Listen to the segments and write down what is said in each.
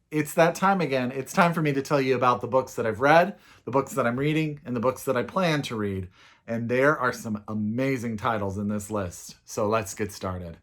It's that time again. It's time for me to tell you about the books that I've read, the books that I'm reading, and the books that I plan to read. And there are some amazing titles in this list. So let's get started.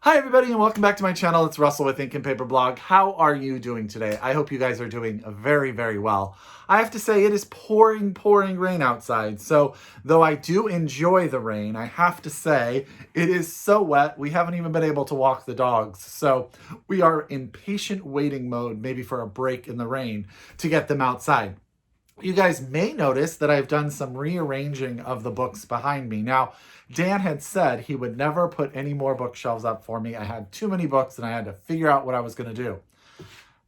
Hi everybody and welcome back to my channel. It's Russell with Ink and Paper Blog. How are you doing today? I hope you guys are doing very, very well. I have to say it is pouring rain outside. So though I do enjoy the rain, I have to say it is so wet. We haven't even been able to walk the dogs. So we are in patient waiting mode, maybe for a break in the rain to get them outside. You guys may notice that I've done some rearranging of the books behind me. Now, Dan had said he would never put any more bookshelves up for me. I had too many books and I had to figure out what I was going to do.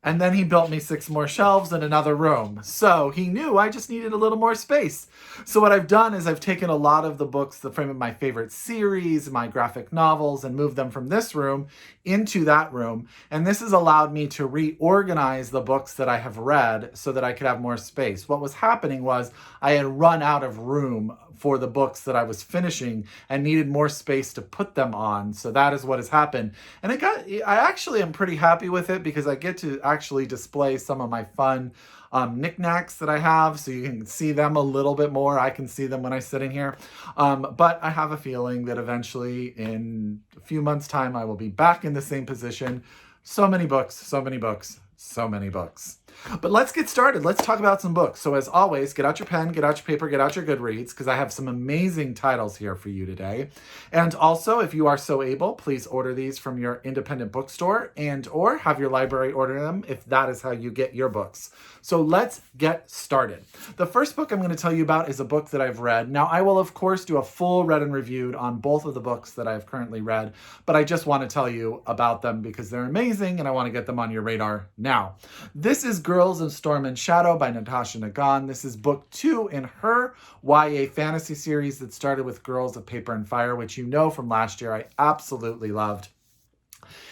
And then he built me 6 more shelves in another room. So he knew I just needed a little more space. So what I've done is I've taken a lot of the books, the frame of my favorite series, my graphic novels, and moved them from this room into that room. And this has allowed me to reorganize the books that I have read so that I could have more space. What was happening was I had run out of room for the books that I was finishing and needed more space to put them on. So that is what has happened. And I actually am pretty happy with it because I get to actually display some of my fun knickknacks that I have, so you can see them a little bit more. I can see them when I sit in here. But I have a feeling that eventually in a few months' time, I will be back in the same position. So many books, so many books, so many books. But let's get started. Let's talk about some books. So as always, get out your pen, get out your paper, get out your Goodreads, because I have some amazing titles here for you today. And also, if you are so able, please order these from your independent bookstore and or have your library order them if that is how you get your books. So let's get started. The first book I'm going to tell you about is a book that I've read. Now, I will, of course, do a full read and reviewed on both of the books that I've currently read, but I just want to tell you about them because they're amazing and I want to get them on your radar now. This is Girls of Storm and Shadow by Natasha Ngan. This is book 2 in her YA fantasy series that started with Girls of Paper and Fire, which you know from last year I absolutely loved.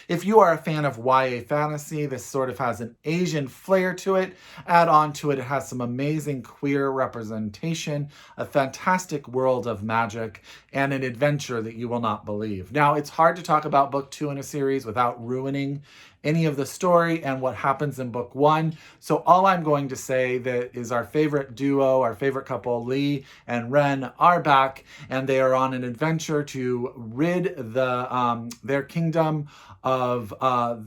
If you are a fan of YA fantasy, this sort of has an Asian flair to it. Add on to it, it has some amazing queer representation, a fantastic world of magic, and an adventure that you will not believe. Now, it's hard to talk about book 2 in a series without ruining any of the story and what happens in book 1. So all I'm going to say that is our favorite duo, our favorite couple, Lee and Ren, are back, and they are on an adventure to rid their kingdom of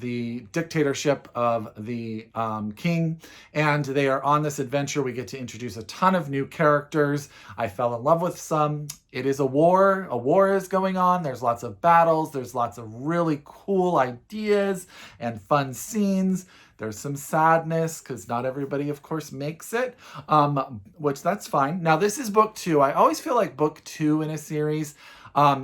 the dictatorship of the king. And they are on this adventure. We get to introduce a ton of new characters. I fell in love with some. It is a war. A war is going on. There's lots of battles. There's lots of really cool ideas and fun scenes. There's some sadness because not everybody, of course, makes it, which that's fine. Now, this is book 2. I always feel like book 2 in a series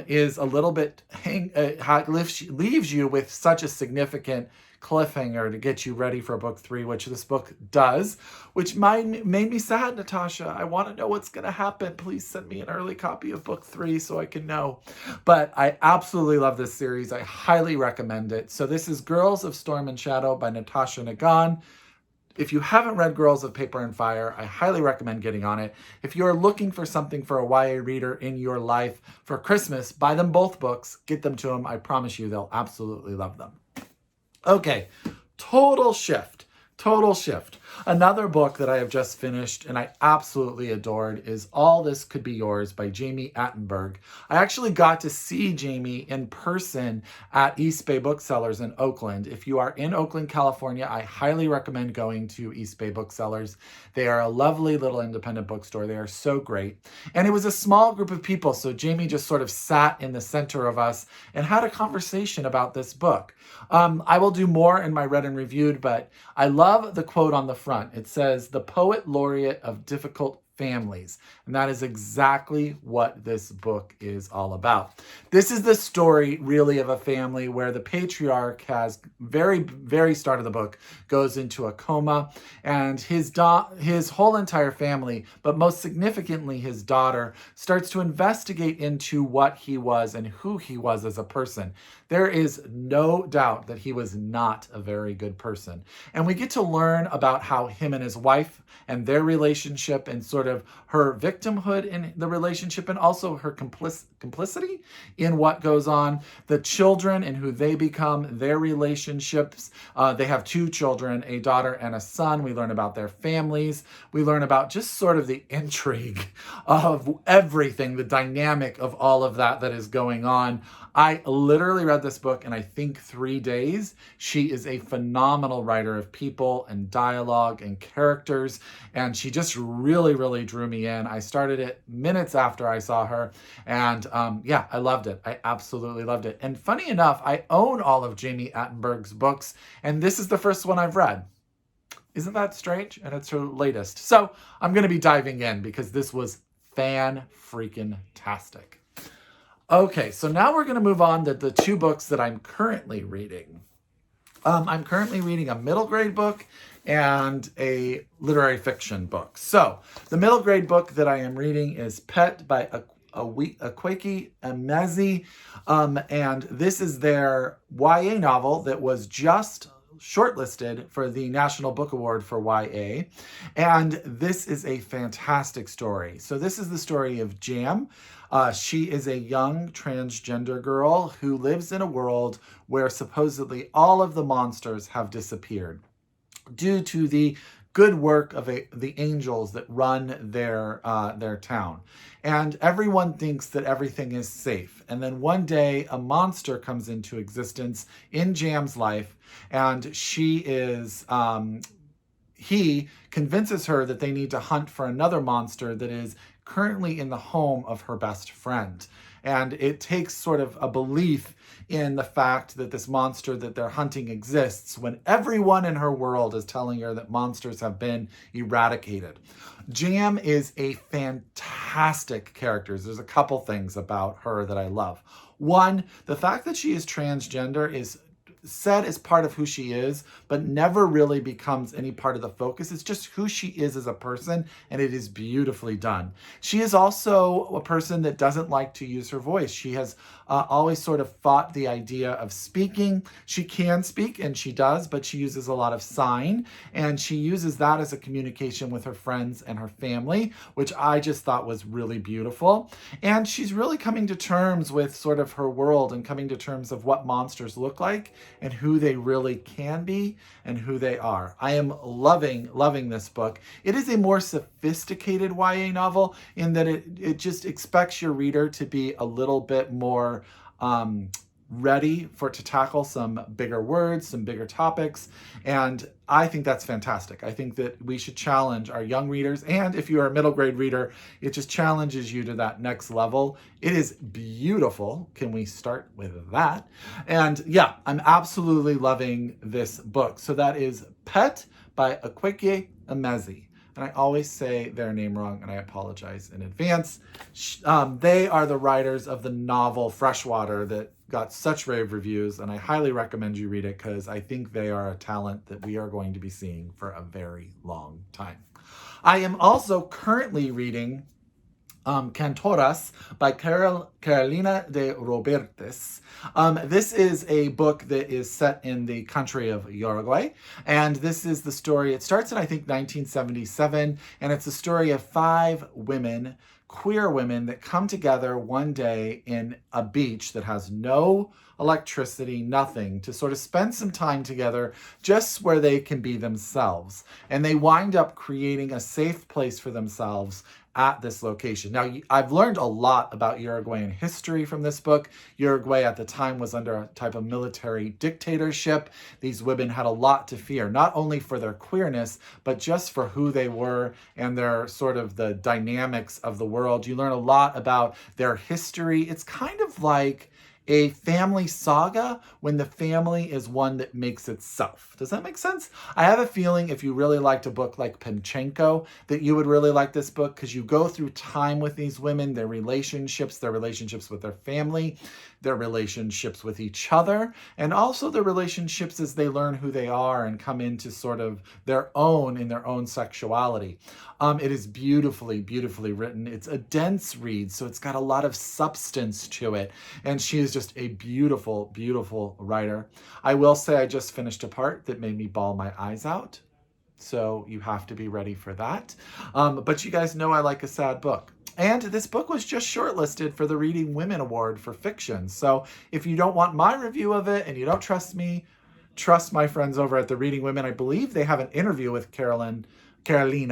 is a little bit, leaves you with such a significant cliffhanger to get you ready for book 3, which this book does, which made me sad, Natasha. I want to know what's going to happen. Please send me an early copy of book 3 so I can know. But I absolutely love this series. I highly recommend it. So this is Girls of Storm and Shadow by Natasha Ngan. If you haven't read Girls of Paper and Fire, I highly recommend getting on it. If you're looking for something for a YA reader in your life for Christmas, buy them both books, get them to them. I promise you they'll absolutely love them. Okay, total shift. Another book that I have just finished and I absolutely adored is All This Could Be Yours by Jami Attenberg. I actually got to see Jami in person at East Bay Booksellers in Oakland. If you are in Oakland, California, I highly recommend going to East Bay Booksellers. They are a lovely little independent bookstore. They are so great. And it was a small group of people, so Jami just sort of sat in the center of us and had a conversation about this book. I will do more in my read and reviewed, but I love the quote on the front. It says, "The poet laureate of difficult families. And that is exactly what this book is all about. This is the story really of a family where the patriarch has very start of the book goes into a coma, and his whole entire family, but most significantly his daughter, starts to investigate into what he was and who he was as a person. There is no doubt that he was not a very good person. And we get to learn about how him and his wife and their relationship and sort of her victimhood in the relationship, and also her complicity in what goes on, the children and who they become, their relationships. They have 2 children, a daughter and a son. We learn about their families. We learn about just sort of the intrigue of everything, the dynamic of all of that is going on. I literally read this book in, I think, 3 days. She is a phenomenal writer of people and dialogue and characters, and she just really drew me in. I started it minutes after I saw her, and yeah, I loved it. I absolutely loved it. And funny enough, I own all of Jami Attenberg's books, and this is the first one I've read. Isn't that strange? And it's her latest. So I'm going to be diving in because this was fan-freaking-tastic. Okay, so now we're going to move on to the 2 books that I'm currently reading. I'm currently reading a middle grade book and a literary fiction book. So the middle grade book that I am reading is Pet by Akwaeke, Emezi, and this is their YA novel that was just shortlisted for the National Book Award for YA. And this is a fantastic story. So this is the story of Jam. She is a young transgender girl who lives in a world where supposedly all of the monsters have disappeared due to the good work of the angels that run their town. And everyone thinks that everything is safe. And then one day a monster comes into existence in Jam's life, and he convinces her that they need to hunt for another monster that is currently in the home of her best friend. And it takes sort of a belief in the fact that this monster that they're hunting exists when everyone in her world is telling her that monsters have been eradicated. Jam is a fantastic character. There's a couple things about her that I love. One, the fact that she is transgender is said as part of who she is, but never really becomes any part of the focus. It's just who she is as a person, and it is beautifully done. She is also a person that doesn't like to use her voice. She has always sort of fought the idea of speaking. She can speak, and she does, but she uses a lot of sign, and she uses that as a communication with her friends and her family, which I just thought was really beautiful. And she's really coming to terms with sort of her world and coming to terms of what monsters look like and who they really can be and who they are. I am loving this book. It is a more sophisticated YA novel in that it just expects your reader to be a little bit more ready to tackle some bigger words, some bigger topics. And I think that's fantastic. I think that we should challenge our young readers. And if you are a middle grade reader, it just challenges you to that next level. It is beautiful. Can we start with that? And yeah, I'm absolutely loving this book. So that is Pet by Akwaeke, Emezi. And I always say their name wrong, and I apologize in advance. They are the writers of the novel Freshwater that got such rave reviews, and I highly recommend you read it because I think they are a talent that we are going to be seeing for a very long time. I am also currently reading Cantoras by Carolina de Robertis. This is a book that is set in the country of Uruguay, and this is the story. It starts in, I think, 1977, and it's a story of 5 women, queer women, that come together one day in a beach that has no electricity, nothing, to sort of spend some time together just where they can be themselves. And they wind up creating a safe place for themselves at this location. Now, I've learned a lot about Uruguayan history from this book. Uruguay at the time was under a type of military dictatorship. These women had a lot to fear, not only for their queerness, but just for who they were and their sort of the dynamics of the world. You learn a lot about their history. It's kind of like a family saga when the family is one that makes itself. Does that make sense? I have a feeling if you really liked a book like Panchenko, that you would really like this book because you go through time with these women, their relationships with their family, their relationships with each other, and also their relationships as they learn who they are and come into sort of their own in their own sexuality. It is beautifully, beautifully written. It's a dense read, so it's got a lot of substance to it. And she is just a beautiful, beautiful writer. I will say I just finished a part that made me bawl my eyes out. So you have to be ready for that. But you guys know I like a sad book. And this book was just shortlisted for the Reading Women Award for fiction. So if you don't want my review of it and you don't trust me, trust my friends over at the Reading Women. I believe they have an interview with Carolina. Carolyn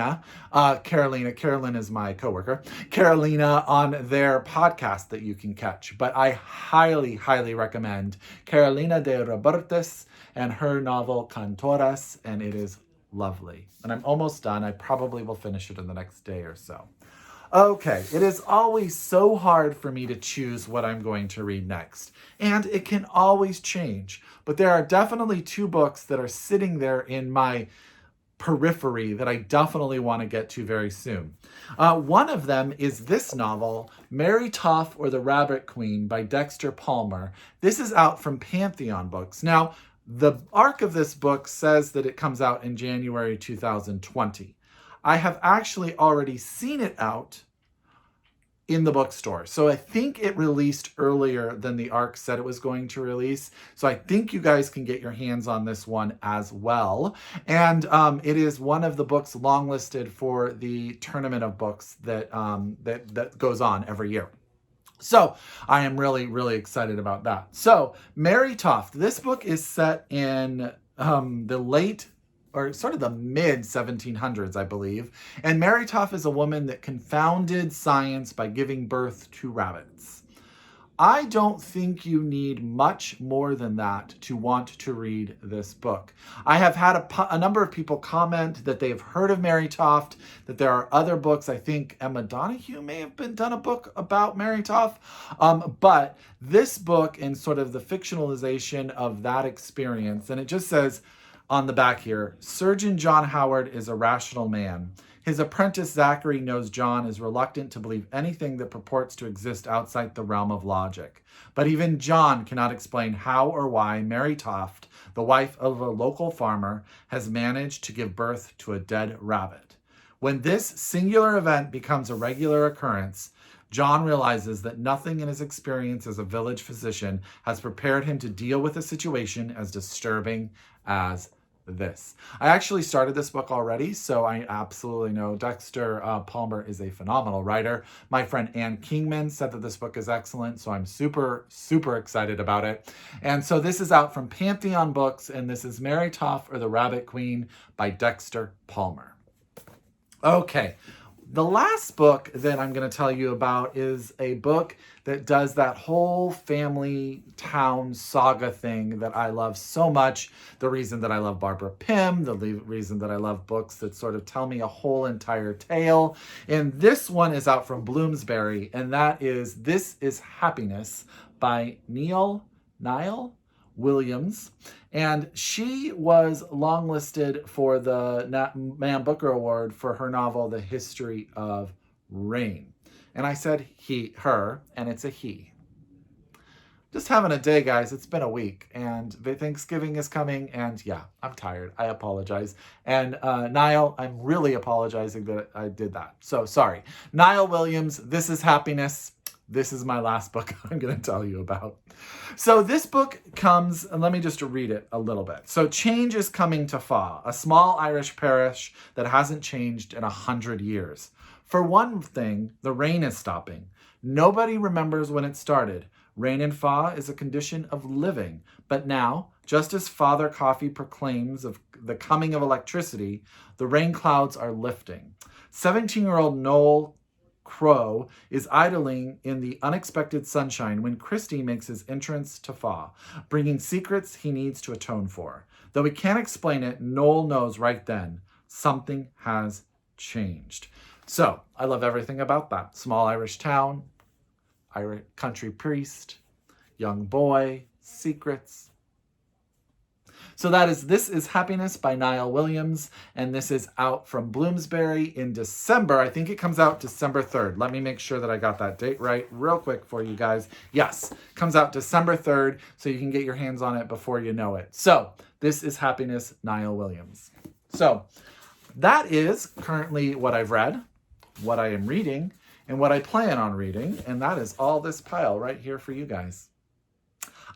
is my coworker. Carolina on their podcast that you can catch. But I highly, highly recommend Carolina de Robertis and her novel Cantoras, and it is lovely. And I'm almost done. I probably will finish it in the next day or so. Okay, it is always so hard for me to choose what I'm going to read next. And it can always change. But there are definitely two books that are sitting there in my periphery that I definitely want to get to very soon. One of them is this novel, Mary Toft or the Rabbit Queen by Dexter Palmer. This is out from Pantheon Books. Now, the arc of this book says that it comes out in January 2020. I have actually already seen it out in the bookstore. So I think it released earlier than the arc said it was going to release. So I think you guys can get your hands on this one as well. And it is one of the books longlisted for the tournament of books that goes on every year. So I am really, really excited about that. So Mary Toft, this book is set in the late or sort of the mid 1700s, I believe. And Mary Toft is a woman that confounded science by giving birth to rabbits. I don't think you need much more than that to want to read this book. I have had a number of people comment that they have heard of Mary Toft, that there are other books. I think Emma Donoghue may have done a book about Mary Toft. But this book and sort of the fictionalization of that experience, and it just says, on the back here, Surgeon John Howard is a rational man. His apprentice Zachary knows John is reluctant to believe anything that purports to exist outside the realm of logic. But even John cannot explain how or why Mary Toft, the wife of a local farmer, has managed to give birth to a dead rabbit. When this singular event becomes a regular occurrence, John realizes that nothing in his experience as a village physician has prepared him to deal with a situation as disturbing as this. I actually started this book already, so I absolutely know Dexter Palmer is a phenomenal writer. My friend Ann Kingman said that this book is excellent, so I'm super, super excited about it. And so this is out from Pantheon Books, and this is Mary Toft or the Rabbit Queen by Dexter Palmer. Okay. The last book that I'm going to tell you about is a book that does that whole family town saga thing that I love so much. The reason that I love Barbara Pym, the reason that I love books that sort of tell me a whole entire tale. And this one is out from Bloomsbury, and that is This Is Happiness by Niall Williams. And she was longlisted for the Man Booker Award for her novel, The History of Rain. And I said her, and it's a he. Just having a day, guys. It's been a week, and Thanksgiving is coming, and yeah, I'm tired. I apologize. And Niall, I'm really apologizing that I did that. So sorry. Niall Williams, This Is Happiness. This is my last book I'm going to tell you about. So this book comes, and let me just read it a little bit. So change is coming to Fa, a small Irish parish that hasn't changed in 100 years. For one thing, the rain is stopping. Nobody remembers when it started. Rain in Fa is a condition of living. But now, just as Father Coffee proclaims of the coming of electricity, the rain clouds are lifting. 17-year-old Noel Crow is idling in the unexpected sunshine when Christy makes his entrance to Fa, bringing secrets he needs to atone for. Though he can't explain it, Noel knows right then something has changed. So I love everything about that. Small Irish town, Irish country priest, young boy, secrets. So this is Happiness by Niall Williams, and this is out from Bloomsbury in December. I think it comes out December 3rd. Let me make sure that I got that date right real quick for you guys. Yes, comes out December 3rd, so you can get your hands on it before you know it. So this is Happiness, Niall Williams. So that is currently what I've read, what I am reading, and what I plan on reading, and that is all this pile right here for you guys.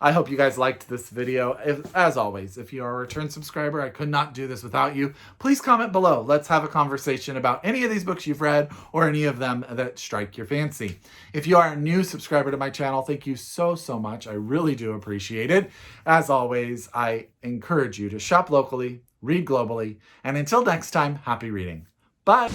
I hope you guys liked this video. As always, if you are a return subscriber, I could not do this without you. Please comment below. Let's have a conversation about any of these books you've read or any of them that strike your fancy. If you are a new subscriber to my channel, thank you so much. I really do appreciate it. As always, I encourage you to shop locally, read globally, and until next time, happy reading. Bye.